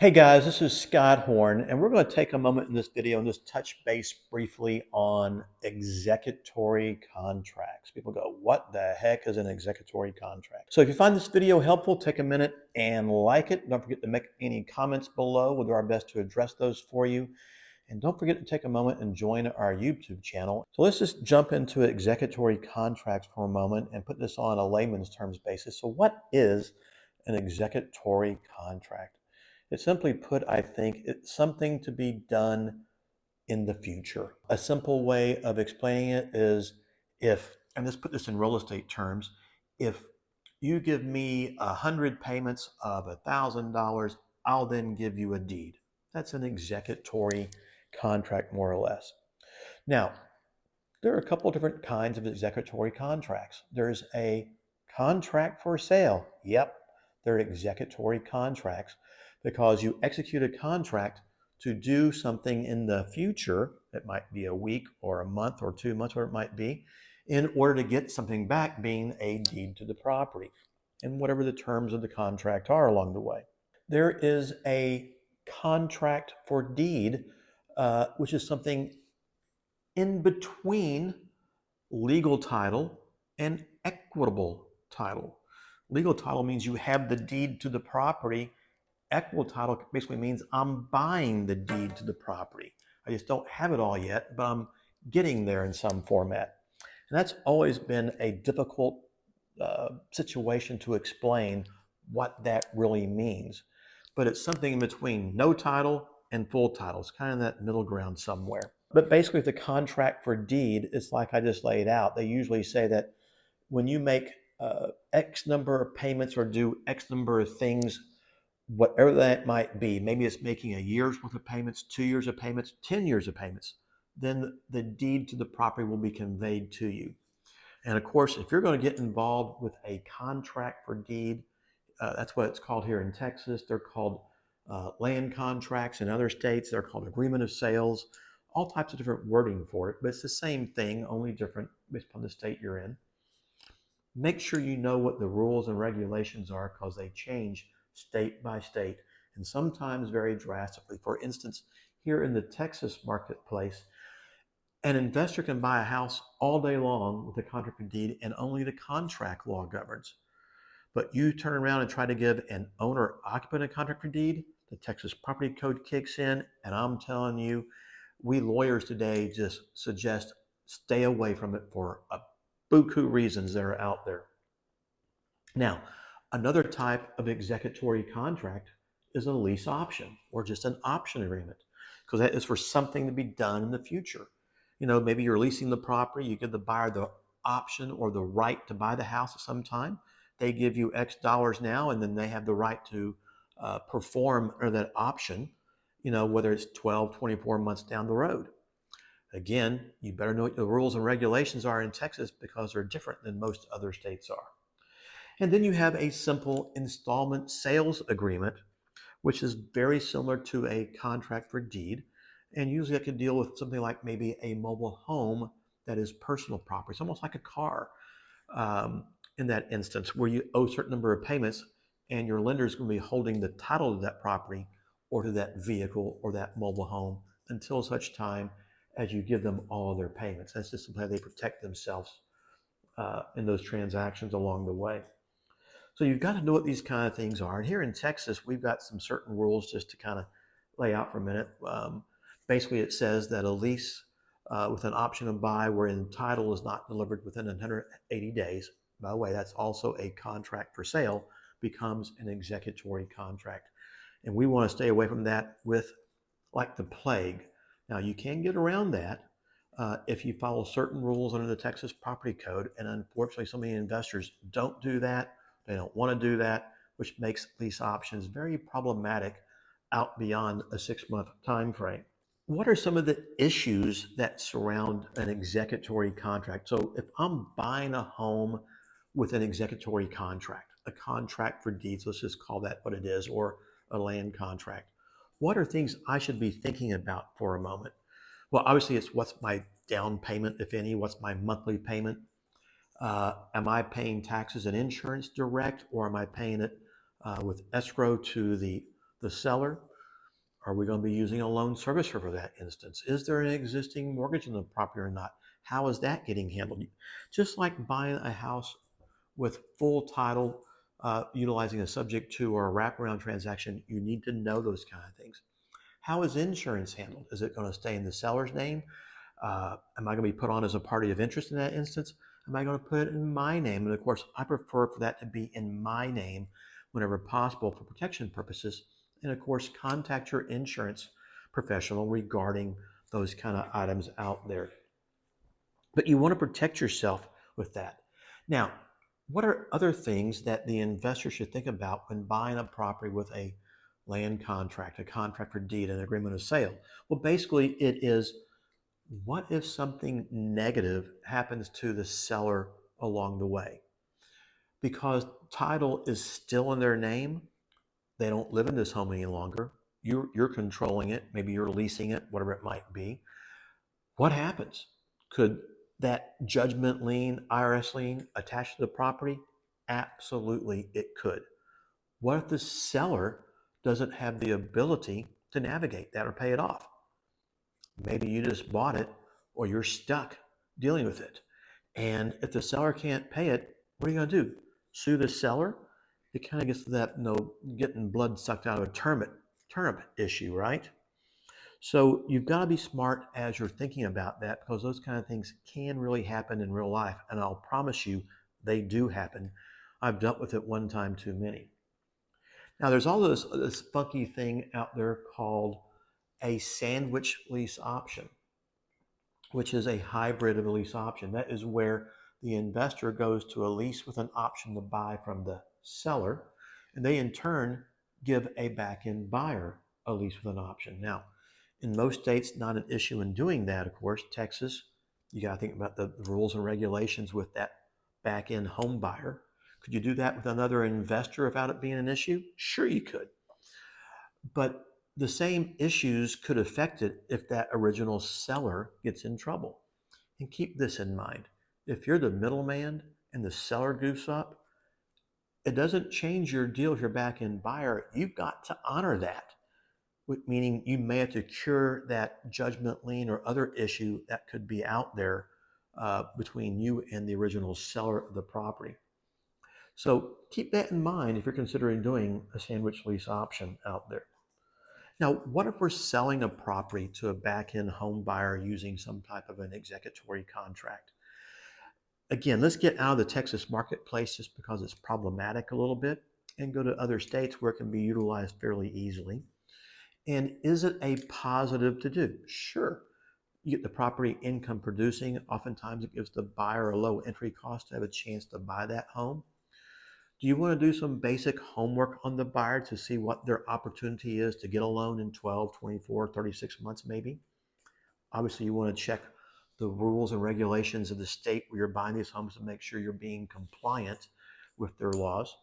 Hey guys, this is Scott Horne, and we're going to take a moment in this video and just touch base briefly on executory contracts. People go, what the heck is an executory contract? So if you find this video helpful, take a minute and like it. Don't forget to make any comments below. We'll do our best to address those for you. And don't forget to take a moment and join our YouTube channel. So let's just jump into executory contracts for a moment and put this on a layman's terms basis. So what is an executory contract? It's simply put, I think, it's something to be done in the future. A simple way of explaining it is if, and let's put this in real estate terms, if you give me 100 payments of $1,000, I'll then give you a deed. That's an executory contract, more or less. Now, there are a couple different kinds of executory contracts. There's a contract for sale. Yep, they're executory contracts because you execute a contract to do something in the future. It might be a week or a month or 2 months, whatever it might be, in order to get something back, being a deed to the property and whatever the terms of the contract are along the way. There is a contract for deed, which is something in between legal title and equitable title. Legal title means you have the deed to the property. Equitable title basically means I'm buying the deed to the property. I just don't have it all yet, but I'm getting there in some format. And that's always been a difficult situation to explain what that really means. But it's something in between no title and full title. It's kind of that middle ground somewhere. But basically, the contract for deed is like I just laid out. They usually say that when you make X number of payments or do X number of things, whatever that might be, maybe it's making a year's worth of payments, 2 years of payments, 10 years of payments, then the deed to the property will be conveyed to you. And of course, if you're going to get involved with a contract for deed, that's what it's called here in Texas. They're called land contracts. In other states, they're called agreement of sales, all types of different wording for it, but it's the same thing, only different based upon the state you're in. Make sure you know what the rules and regulations are because they change state by state and sometimes very drastically. For instance, here in the Texas marketplace, an investor can buy a house all day long with a contract for deed and only the contract law governs. But you turn around and try to give an owner occupant a contract for deed, the Texas property code kicks in, and I'm telling you, we lawyers today just suggest stay away from it for a buku reasons that are out there. Now, another type of executory contract is a lease option or just an option agreement, because that is for something to be done in the future. You know, maybe you're leasing the property, you give the buyer the option or the right to buy the house at some time. They give you X dollars now, and then they have the right to perform or that option, you know, whether it's 12, 24 months down the road. Again, you better know what the rules and regulations are in Texas because they're different than most other states are. And then you have a simple installment sales agreement, which is very similar to a contract for deed. And usually I can deal with something like maybe a mobile home that is personal property. It's almost like a car in that instance where you owe a certain number of payments and your lender is going to be holding the title to that property or to that vehicle or that mobile home until such time as you give them all of their payments. That's just how they protect themselves in those transactions along the way. So you've got to know what these kind of things are. And here in Texas, we've got some certain rules just to kind of lay out for a minute. Basically, it says that a lease with an option to buy wherein title is not delivered within 180 days, by the way, that's also a contract for sale, becomes an executory contract. And we want to stay away from that with like the plague. Now, you can get around that if you follow certain rules under the Texas property code. And unfortunately, so many investors don't do that. They don't want to do that, which makes lease options very problematic out beyond a 6-month time frame. What are some of the issues that surround an executory contract? So if I'm buying a home with an executory contract, a contract for deeds, let's just call that what it is, or a land contract, what are things I should be thinking about for a moment? Well, obviously it's what's my down payment, if any, what's my monthly payment? Am I paying taxes and insurance direct, or am I paying it with escrow to the seller? Are we going to be using a loan servicer for that instance? Is there an existing mortgage on the property or not? How is that getting handled? Just like buying a house with full title, utilizing a subject to or a wraparound transaction, you need to know those kind of things. How is insurance handled? Is it going to stay in the seller's name? Am I going to be put on as a party of interest in that instance? Am I going to put it in my name? And of course, I prefer for that to be in my name whenever possible for protection purposes. And of course, contact your insurance professional regarding those kind of items out there. But you want to protect yourself with that. Now, what are other things that the investor should think about when buying a property with a land contract, a contract for deed, an agreement of sale? Well, basically, it is, what if something negative happens to the seller along the way? Because title is still in their name, they don't live in this home any longer. You're controlling it, maybe you're leasing it, whatever it might be. What happens? Could that judgment lien, IRS lien, attach to the property? Absolutely, it could. What if the seller doesn't have the ability to navigate that or pay it off? Maybe you just bought it or you're stuck dealing with it. And if the seller can't pay it, what are you going to do? Sue the seller? It kind of gets to that, getting blood sucked out of a turnip issue, right? So you've got to be smart as you're thinking about that, because those kind of things can really happen in real life. And I'll promise you, they do happen. I've dealt with it one time too many. Now, there's all this funky thing out there called a sandwich lease option, which is a hybrid of a lease option. That is where the investor goes to a lease with an option to buy from the seller, and they in turn give a back-end buyer a lease with an option. Now, in most states, not an issue in doing that, of course. Texas, you got to think about the rules and regulations with that back-end home buyer. Could you do that with another investor without it being an issue? Sure, you could. But the same issues could affect it if that original seller gets in trouble. And keep this in mind. If you're the middleman and the seller goofs up, it doesn't change your deal if you're back-end buyer. You've got to honor that, meaning you may have to cure that judgment lien or other issue that could be out there between you and the original seller of the property. So keep that in mind if you're considering doing a sandwich lease option out there. Now, what if we're selling a property to a back-end home buyer using some type of an executory contract? Again, let's get out of the Texas marketplace just because it's problematic a little bit and go to other states where it can be utilized fairly easily. And is it a positive to do? Sure. You get the property income producing. Oftentimes it gives the buyer a low entry cost to have a chance to buy that home. Do you want to do some basic homework on the buyer to see what their opportunity is to get a loan in 12, 24, 36 months maybe? Obviously, you want to check the rules and regulations of the state where you're buying these homes to make sure you're being compliant with their laws.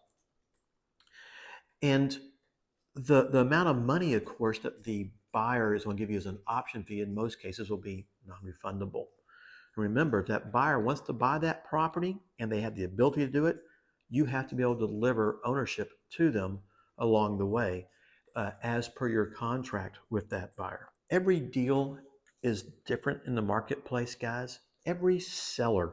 And the amount of money, of course, that the buyer is going to give you as an option fee in most cases will be non-refundable. And remember, if that buyer wants to buy that property and they have the ability to do it, you have to be able to deliver ownership to them along the way as per your contract with that buyer. Every deal is different in the marketplace, guys. Every seller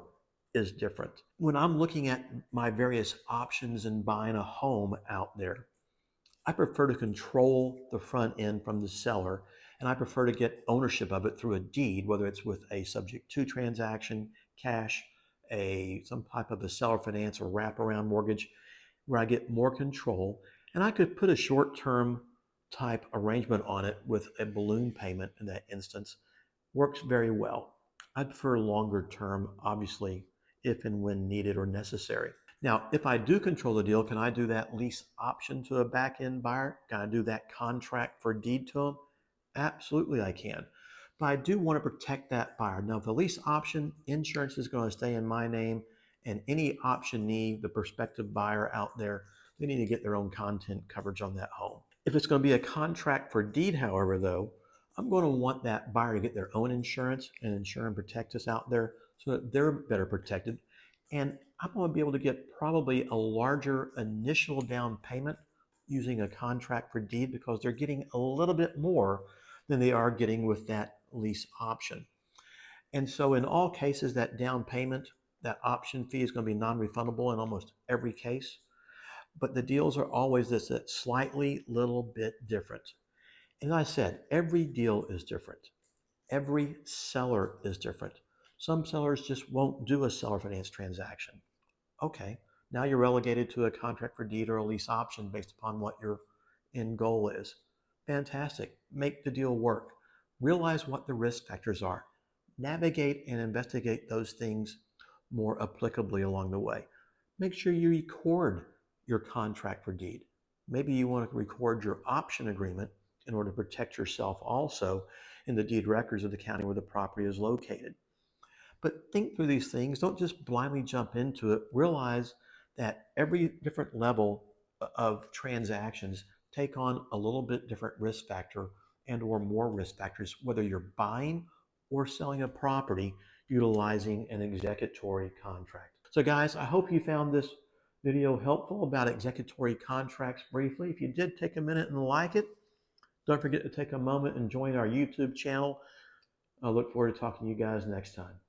is different. When I'm looking at my various options in buying a home out there, I prefer to control the front end from the seller, and I prefer to get ownership of it through a deed, whether it's with a subject to transaction, cash, some type of a seller finance or wraparound mortgage, where I get more control. And I could put a short-term type arrangement on it with a balloon payment in that instance. Works very well. I prefer longer term, obviously, if and when needed or necessary. Now, if I do control the deal, can I do that lease option to a back-end buyer? Can I do that contract for deed to them? Absolutely, I can. But I do want to protect that buyer. Now, the lease option, insurance is going to stay in my name, and any optionee, the prospective buyer out there, they need to get their own content coverage on that home. If it's going to be a contract for deed, however, though, I'm going to want that buyer to get their own insurance and insure and protect us out there so that they're better protected. And I'm going to be able to get probably a larger initial down payment using a contract for deed because they're getting a little bit more than they are getting with that lease option. And so in all cases, that down payment, that option fee is going to be non-refundable in almost every case. But the deals are always this slightly little bit different. And as I said, every deal is different. Every seller is different. Some sellers just won't do a seller finance transaction. Okay, now you're relegated to a contract for deed or a lease option based upon what your end goal is. Fantastic. Make the deal work. Realize what the risk factors are. Navigate and investigate those things more applicably along the way. Make sure you record your contract for deed. Maybe you want to record your option agreement in order to protect yourself also in the deed records of the county where the property is located. But think through these things. Don't just blindly jump into it. Realize that every different level of transactions take on a little bit different risk factor and or more risk factors, whether you're buying or selling a property utilizing an executory contract. So guys, I hope you found this video helpful about executory contracts briefly. If you did take a minute and like it, don't forget to take a moment and join our YouTube channel. I look forward to talking to you guys next time.